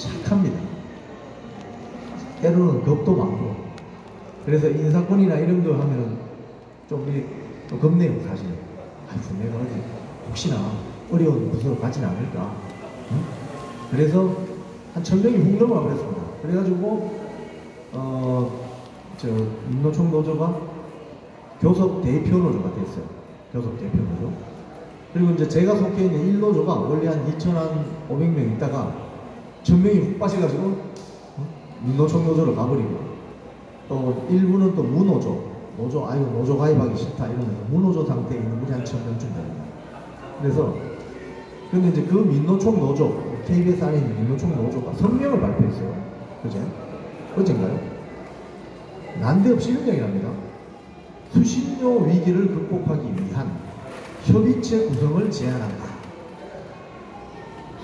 착합니다. 때로는 겁도 많고. 그래서 인사권이나 이런 거 하면은 좀 겁내요, 사실. 내가 어디 혹시나 어려운 부서로 가진 않을까. 응? 그래서 한 1000명이 훅 넘어가 그랬습니다. 그래가지고 민노총 노조가 교섭 대표 노조가 됐어요. 교섭 대표 노조. 그리고 이제 제가 속해 있는 1노조가 원래 한 2,500명 있다가 1000명이 훅 빠져가지고 민노총 노조로 가버리고, 또 일부는 또 무노조, 노조 가입하기 싫다 이러면서 무노조 상태에 있는 분이 한 1000명쯤 됩니다. 그래서 근데 이제 그 민노총 노조, KBS 안에 있는 민노총 노조가 성명을 발표했어요. 어젠가요? 난데없이 이런 이야기를 합니다. 수신료 위기를 극복하기 위한 협의체 구성을 제안한다.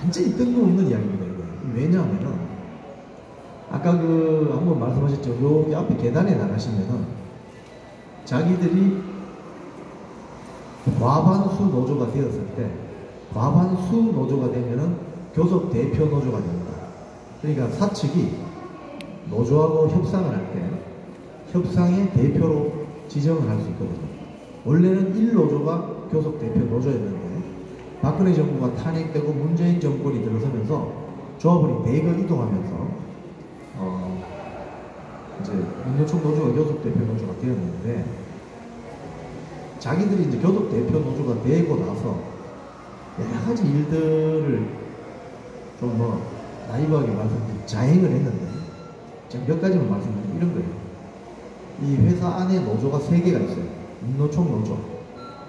완전히 뜬금없는 이야기입니다. 이거. 왜냐하면은 아까 한번 말씀하셨죠. 여기 앞에 계단에 나가시면은 자기들이 과반수 노조가 되었을 때, 과반수 노조가 되면은 교섭 대표 노조가 됩니다. 그러니까 사측이 노조하고 협상을 할 때 협상의 대표로 지정을 할 수 있거든요. 원래는 1노조가 교섭 대표 노조였는데 박근혜 정부가 탄핵되고 문재인 정권이 들어서면서 조합원이 대거 이동하면서 이제 민노총 노조가 교섭 대표 노조가 되었는데, 자기들이 이제 교섭 대표 노조가 되고 나서 여러 가지 일들을 좀 나이브하게 말씀드리면 자행을 했는데, 제가 몇 가지만 말씀드리면 이런 거예요. 이 회사 안에 노조가 3개가 있어요. 민노총 노조,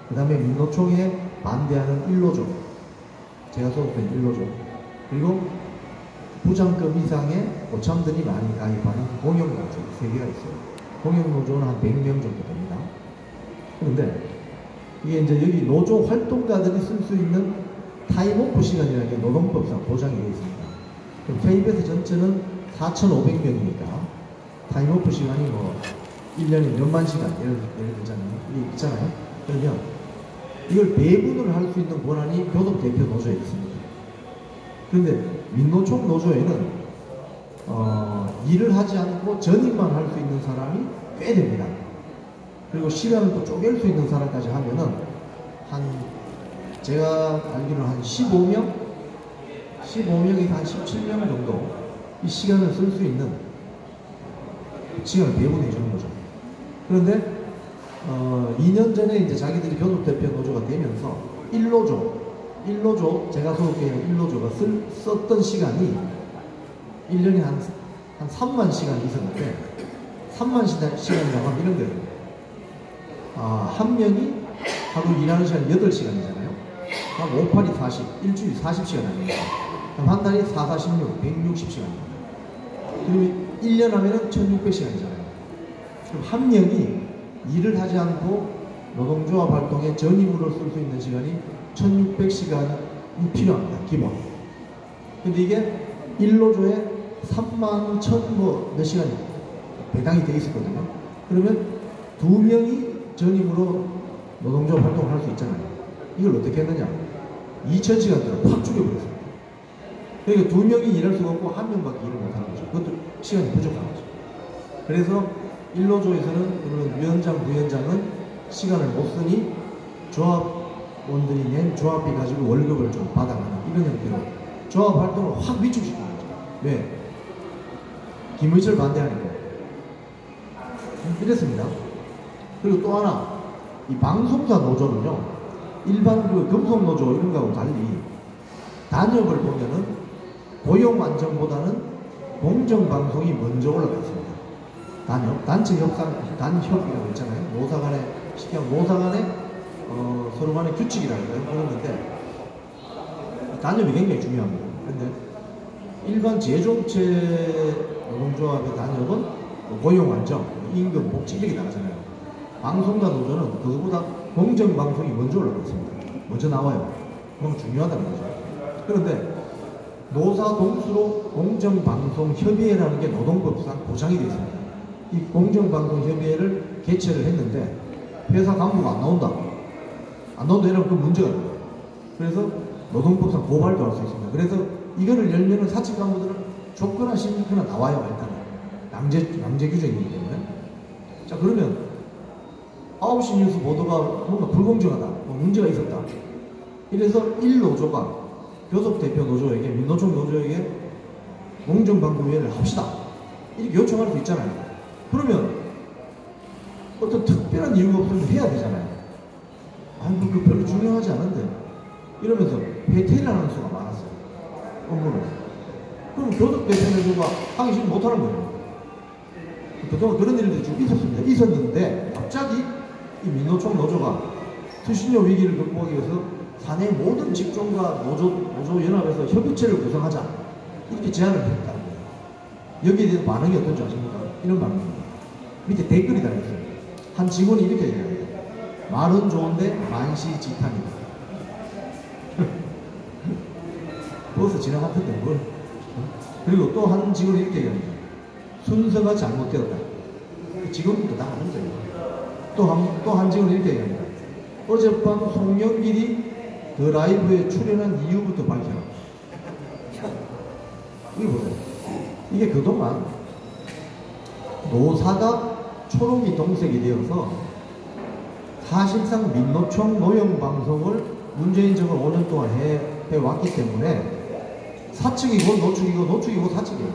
그 다음에 민노총에 반대하는 1노조, 제가 소속된 1노조, 그리고 부장급 이상의 고참들이 많이 가입하는 공영노조 3개가 있어요. 공영노조는 한 100명 정도 됩니다. 그런데 이게 이제 여기 노조 활동가들이 쓸 수 있는 타임오프 시간이라는 게 노동법상 보장이 되어 있습니다. 그럼 KBS 전체는 4,500명이니까 타임오프 시간이 1년에 몇만 시간, 예를 들자면 이게 있잖아요. 그러면 이걸 배분을 할 수 있는 권한이 교섭 대표 노조에 있습니다. 그런데 민노총 노조에는 일을 하지 않고 전입만 할 수 있는 사람이 꽤 됩니다. 그리고 시간을 또 쪼갤 수 있는 사람까지 하면은 제가 알기로는 한 15명에서 한 17명 정도 이 시간을 쓸 수 있는 시간을 배분해 주는 거죠. 그런데 2년 전에 이제 자기들이 교섭대표 노조가 되면서 1노조, 제가 소속해 있는 1노조가 썼던 시간이 1년에 한 3만 시간이 있었는데, 3만 시간이라고 하면 이런 거예요. 한 명이 하루 일하는 시간이 8시간이잖아요. 그럼 5, 8이 40, 일주일이 40시간 아닙니까? 그럼 한 달이 4, 46, 160시간입니다. 그리고 1년 하면은 1600시간이잖아요. 그럼 한 명이 일을 하지 않고 노동조합 활동에 전임으로 쓸 수 있는 시간이 1600시간이 필요합니다. 기본. 근데 이게 1노조에 3만 1000 몇 시간이 배당이 되어 있었거든요. 그러면 2명이 전임으로 노동조합 활동을 할 수 있잖아요. 이걸 어떻게 했느냐? 2000시간대로 확 줄여버렸습니다. 그러니까 2명이 일할 수가 없고 1명밖에 일을 못하는 거죠. 그것도 시간이 부족한 거죠. 그래서 1노조에서는 그런 위원장, 부위원장은 시간을 못 쓰니 조합원들이 낸 조합비 가지고 월급을 좀 받아가는 이런 형태로 조합 활동을 확 위축시키는 거죠. 왜? 김의철 반대하는 거예요. 이랬습니다. 그리고 또 하나, 이 방송사 노조는요, 일반 금속노조 이런 거하고 달리 단협을 보면은 고용 안정보다는 공정방송이 먼저 올라가 있습니다. 단협, 단체 협상, 단협이라고 있잖아요. 노사 간에, 쉽게 하면 노사 간에 서로 간의 규칙이라는 그런 건데, 단협이 굉장히 중요합니다. 그런데 일반 제조업체 노동조합의 단협은 고용 안정, 임금, 복지 이렇게 나가잖아요. 방송사 노조는 그거보다 공정방송이 먼저 올라가 있습니다. 먼저 나와요. 그건 중요하다는 거죠. 그런데 노사 동수로 공정방송협의회라는 게 노동법상 보장이 되어 있습니다. 이 공정방송협의회를 개최를 했는데 회사 간부가 안 나온다 이러면 그 문제가 있는 거예요. 그래서 노동법상 고발도 할 수 있습니다. 그래서 이거를 열면은 사측 간부들은 조건하신 그나 나와요. 일단은 낭제 규정이기 때문에. 자, 그러면 9시 뉴스 보도가 뭔가 불공정하다, 뭐 문제가 있었다, 이래서 1노조가 교섭대표 노조에게, 민노총 노조에게 공정방송위원회를 합시다, 이렇게 요청할 수 있잖아요. 그러면 어떤 특별한 이유가 없으면 해야 되잖아요. 아니, 그 별로 중요하지 않은데 이러면서 회퇴를 하는 수가 많았어요, 업무를. 그럼 교섭대표 노조가 하기 싫으면 못하는 거예요. 그동안 그런 일들이 좀 있었는데 갑자기 이 민노총 노조가 수신료 위기를 극복하기 위해서 사내 모든 직종과 노조 연합에서 협의체를 구성하자, 이렇게 제안을 했다는 거예요. 여기에 대해서 반응이 어떤지 아십니까? 이런 반응입니다. 밑에 댓글이 달렸어요. 한 직원이 이렇게 얘기합니다. 말은 좋은데 만시지탄이다. 벌써 지나갔던데 뭘. 그리고 또 한 직원이 이렇게 얘기합니다. 순서가 잘못되었다. 직원들도 다 아는 거예요. 또 한 직원이 이렇게 얘기합니다. 어젯밤 송영길이 그 라이브에 출연한 이유부터 밝혀라. 이게 뭐예요? 이게 그동안 노사가 초록이 동색이 되어서 사실상 민노총 노영방송을 문재인 정권 5년 동안 해왔기 때문에 사측이고 노측이고 노측이고 사측이에요.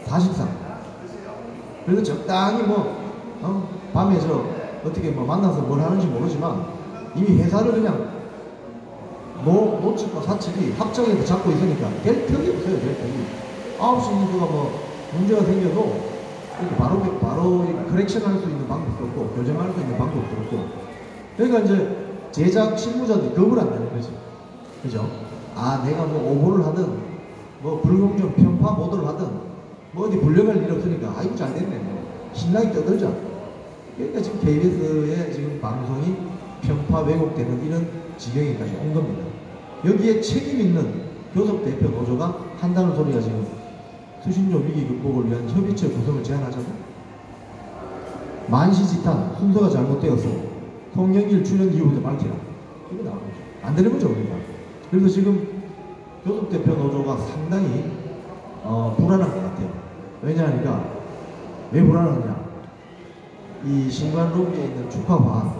사실상. 그래서 적당히 밤에 어떻게 만나서 뭘 하는지 모르지만 이미 회사를 그냥 노측과 사측이 합정해서 잡고 있으니까 될 턱이 없어요. 될 턱이. 9시 뉴스가 문제가 생겨도 이렇게 바로 커렉션 할 수 있는 방법도 없고 교정할 수 있는 방법도 없고. 그러니까 이제 제작 실무자들이 겁을 안 내는 거지. 그죠? 아, 내가 오보를 하든 불공정 편파 보도를 하든 어디 불려갈 일 없으니까 아이고 잘 됐네. 신랑이 떠들자. 그러니까 지금 KBS의 지금 방송이 편파 왜곡되는 이런 지경에까지 온 겁니다. 여기에 책임 있는 교섭대표 노조가 한다는 소리가 지금 수신료 위기 극복을 위한 협의체 구성을 제안하자고? 만시지탄, 순서가 잘못되었어. 송영길 출연 이유부터 밝히라. 이거 나온 거죠. 안 되는 거죠, 우리가. 그래서 지금 교섭대표 노조가 상당히 불안한 것 같아요. 왜냐하니까, 왜 불안하느냐? 이 신관 로비에 있는 축하화,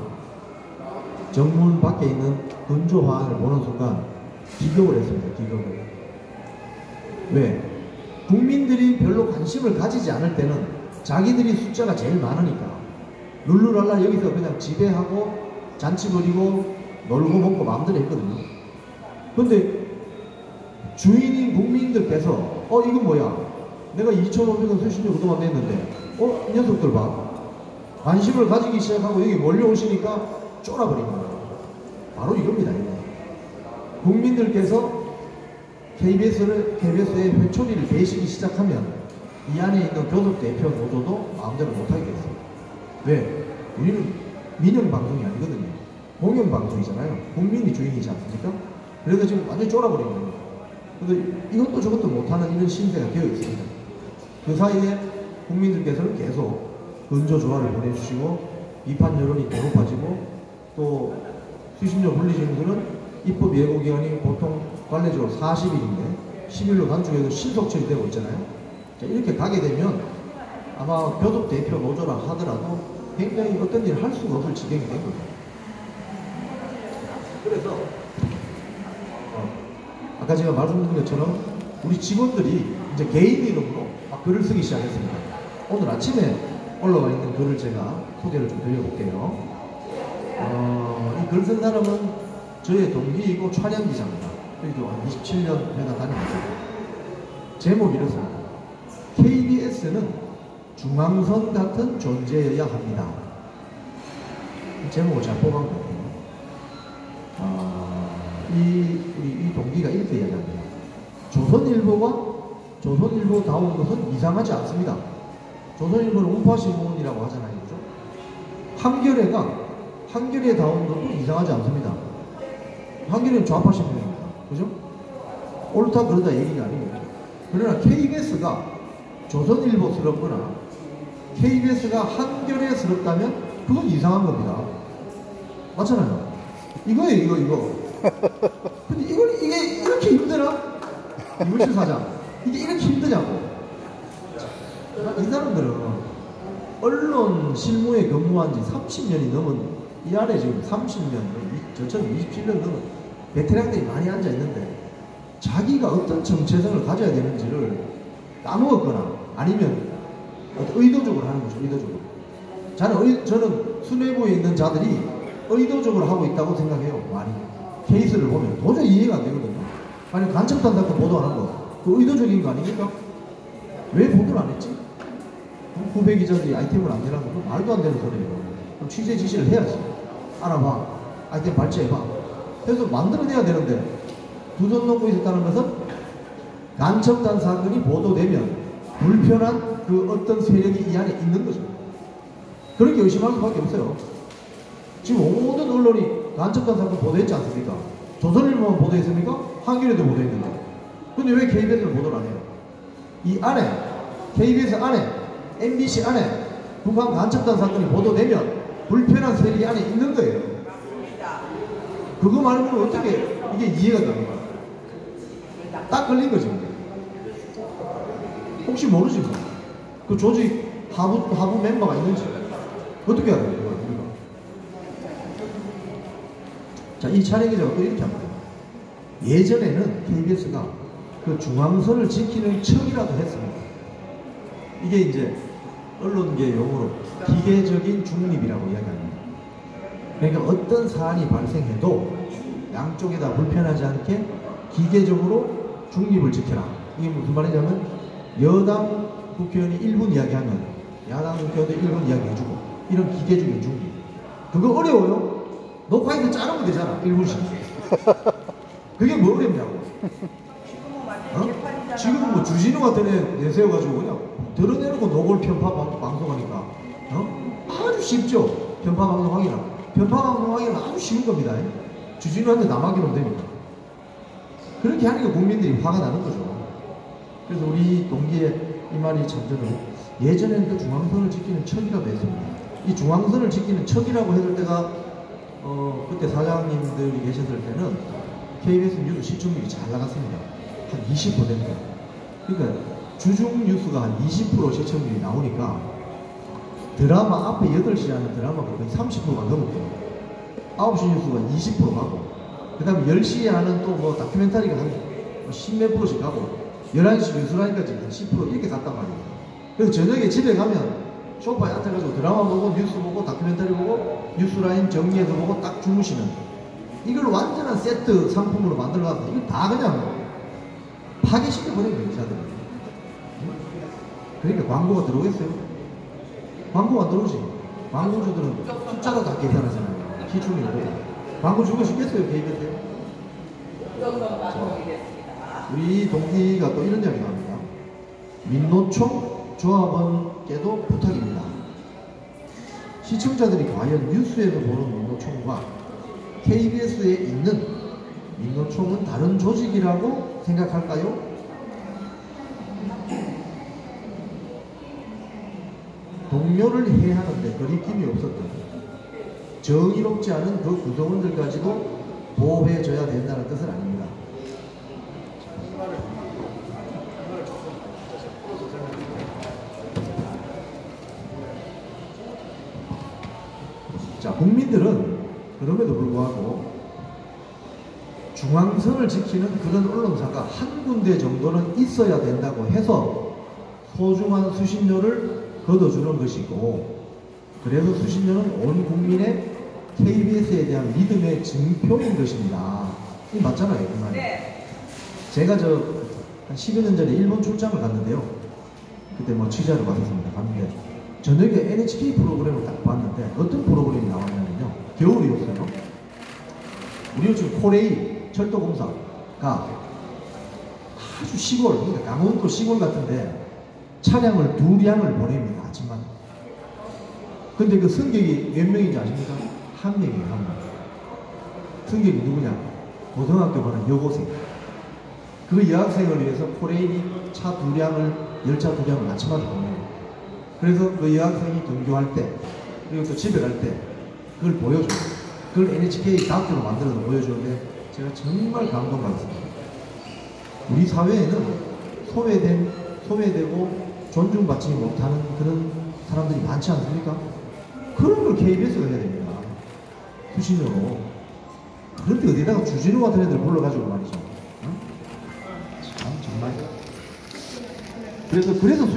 정문 밖에 있는 근조화를 보는 순간 기겁을 했습니다. 기겁을. 왜? 국민들이 별로 관심을 가지지 않을 때는 자기들이 숫자가 제일 많으니까 룰루랄라 여기서 그냥 지배하고 잔치 벌이고 놀고 먹고 마음대로 했거든요. 근데 주인인 국민들께서 이거 뭐야? 내가 2,500원 수신료 그동안 냈는데 이 녀석들 봐. 관심을 가지기 시작하고 여기 몰려오시니까 쫄아버린 거예요. 바로 이겁니다. 이거. 국민들께서 KBS의 회초리를 베시기 시작하면 이 안에 있는 교섭대표 노조도 마음대로 못하게 됐어요. 왜? 우리는 민영방송이 아니거든요. 공영방송이잖아요. 국민이 주인이지 않습니까? 그래서 지금 완전히 쫄아버린 거예요. 그래서 이것도 저것도 못하는 이런 신세가 되어 있습니다. 그 사이에 국민들께서는 계속 근조조화를 보내주시고 비판 여론이 더 높아지고 또 수신료 분리징수는 입법 예고기간이 보통 관례적으로 40일인데 10일로 단축해서 신속 처리되고 있잖아요. 자, 이렇게 가게 되면 아마 교섭대표 노조라 하더라도 굉장히 어떤 일을 할 수가 없을 지경이 된 거죠. 그래서 아까 제가 말씀드린 것처럼 우리 직원들이 이제 개인 이름으로 막 글을 쓰기 시작했습니다. 오늘 아침에 올라와 있는 글을 제가 소개를 좀 드려볼게요. 이 글 쓴 사람은 저의 동기이고 촬영기자입니다. 여기도 한 27년 회사 다니면서 제목이 이렇습니다. KBS는 중앙선 같은 존재여야 합니다. 제목을 잘 뽑은 것 같아요. 이 동기가 이렇게 이야기합니다. 조선일보다운 것은 이상하지 않습니다. 조선일보는 우파신문이라고 하잖아요. 그죠? 한겨레에 다운 것도 이상하지 않습니다. 한겨레는 좌파신문입니다. 그죠? 옳다 그러다 얘기가 아닙니다. 그러나 KBS가 조선일보스럽거나 KBS가 한겨레스럽다면 그건 이상한 겁니다. 맞잖아요. 이거예요, 이거. 근데 이게 이렇게 힘들어? 이물실 사장. 이게 이렇게 힘드냐고. 이 사람들은 언론 실무에 근무한 지 30년이 넘은, 이 안에 지금 30년, 저처럼 27년 넘은 베테랑들이 많이 앉아 있는데, 자기가 어떤 정체성을 가져야 되는지를 까먹었거나 아니면 의도적으로 하는 거죠. 의도적으로. 저는 수뇌부에 있는 자들이 의도적으로 하고 있다고 생각해요. 많이 케이스를 보면 도저히 이해가 안 되거든요. 아니 간첩단 사건 보도하는 거 그 의도적인 거 아닙니까? 왜 보도를 안 했지? 후배 기자들이 아이템을 안 내라는 건 말도 안 되는 소리예요. 그럼 취재 지시를 해야지. 알아봐. 아이템 발제해봐. 그래서 만들어내야 되는데 두 손 놓고 있었다는 것은 간첩단 사건이 보도되면 불편한 그 어떤 세력이 이 안에 있는 거죠. 그렇게 의심할 수밖에 없어요. 지금 모든 언론이 간첩단 사건 보도했지 않습니까? 조선일보만 보도했습니까? 한겨레도 보도했는데. 근데 왜 KBS를 보도를 안 해요? 이 안에, KBS 안에, MBC 안에 북한 간첩단 사건이 보도되면 불편한 세력이 안에 있는 거예요. 그거 말고는 어떻게 이게 이해가 됩니까? 딱 걸린 거죠. 혹시 모르지 뭐. 그 조직 하부 멤버가 있는지 어떻게 알아요? 이거 우리가. 자, 이 차례 기자가 또 이렇게 합니다. 예전에는 KBS가 그 중앙선을 지키는 척이라도 했습니다. 이게 이제 언론계 용어로 기계적인 중립이라고 이야기합니다. 그러니까 어떤 사안이 발생해도 양쪽에다 불편하지 않게 기계적으로 중립을 지켜라. 이게 무슨 말이냐면 여당 국회의원이 1분 이야기하면 야당 국회의원도 1분 이야기해주고 이런 기계적인 중립. 그거 어려워요? 녹화해서 자르면 되잖아. 1분씩. 그게 뭐 어렵냐고. 지금 뭐 주진우 같은 애 내세워가지고 그냥 드러내놓고 노골 편파 방송하니까 아주 쉽죠. 편파 방송하기는. 편파 방송하기는 아주 쉬운 겁니다. 주진우한테 남하기는 됩니다. 그렇게 하니까 국민들이 화가 나는 거죠. 그래서 우리 동기의 이 말이 참 저는 예전에는 그 중앙선을 지키는 척이라고 했습니다. 이 중앙선을 지키는 척이라고 했을 때가 그때 사장님들이 계셨을 때는 KBS 뉴스 시청률이 잘 나갔습니다. 한 20%. 그러니까 주중 뉴스가 한 20% 시청률이 나오니까 드라마 앞에 8시 하는 드라마가 거의 30%가 넘었거든요. 9시 뉴스가 20% 가고 그 다음에 10시에 하는 또 뭐 다큐멘터리가 한 10몇 %씩 가고 11시 뉴스라니까 지금 10% 이렇게 갔단 말이에요. 그래서 저녁에 집에 가면 소파에 앉아가지고 드라마 보고 뉴스 보고 다큐멘터리 보고 뉴스라인 정리해서 보고 딱 주무시는 이걸 완전한 세트 상품으로 만들어놨는데 이걸 다 그냥 파괴시켜버린 거예요, 기자들이. 그러니까 광고가 들어오겠어요? 광고가 들어오지. 광고주들은 숫자로 다 계산하잖아요. 기준이 오고. 광고 주고 싶겠어요, KBS에? 우리 동기가 또 이런 이야기를 합니다. 민노총 조합원께도 부탁입니다. 시청자들이 과연 뉴스에서 보는 민노총과 KBS에 있는 민노총은 다른 조직이라고 생각할까요? 동료를 해하는데 거리낌이 없었던 정의롭지 않은 그 구성원들까지도 보호해줘야 된다는 뜻은 아닙니다. 자, 국민들은 그럼에도 불구하고 중앙선을 지키는 그런 언론사가 한 군데 정도는 있어야 된다고 해서 소중한 수신료를 걷어주는 것이고, 그래서 수신료는 온 국민의 KBS에 대한 믿음의 증표인 것입니다. 이게 맞잖아요, 그 말이. 네. 제가 한 10여 년 전에 일본 출장을 갔는데요. 그때 뭐 취재하러 갔었습니다. 갔는데 저녁에 NHK 프로그램을 딱 봤는데 어떤 프로그램이 나왔냐면요. 겨울이었어요. 우리 요즘 코레일 철도공사가 아주 시골, 그러니까 강원도 시골 같은데 차량을 2량을 보냅니다. 아침마다. 근데 그 승객이 몇 명인지 아십니까? 한 명이에요. 한 명. 승객이 누구냐? 고등학교 가는 여고생. 그 여학생을 위해서 코레일이 차 2량을, 열차 2량을 아침마다 보내요. 그래서 그 여학생이 등교할 때, 그리고 또 집에 갈 때 그걸 보여줘요. 그걸 NHK 다큐로 만들어서 보여주는데 제가 정말 감동받았습니다. 우리 사회에는 소외되고 존중받지 못하는 그런 사람들이 많지 않습니까? 그런 걸 KBS가 해야 됩니다. 수신료로. 그런데 어디다가 주진우 같은 애들 불러가지고 말이죠. 응? 참 정말. 그래서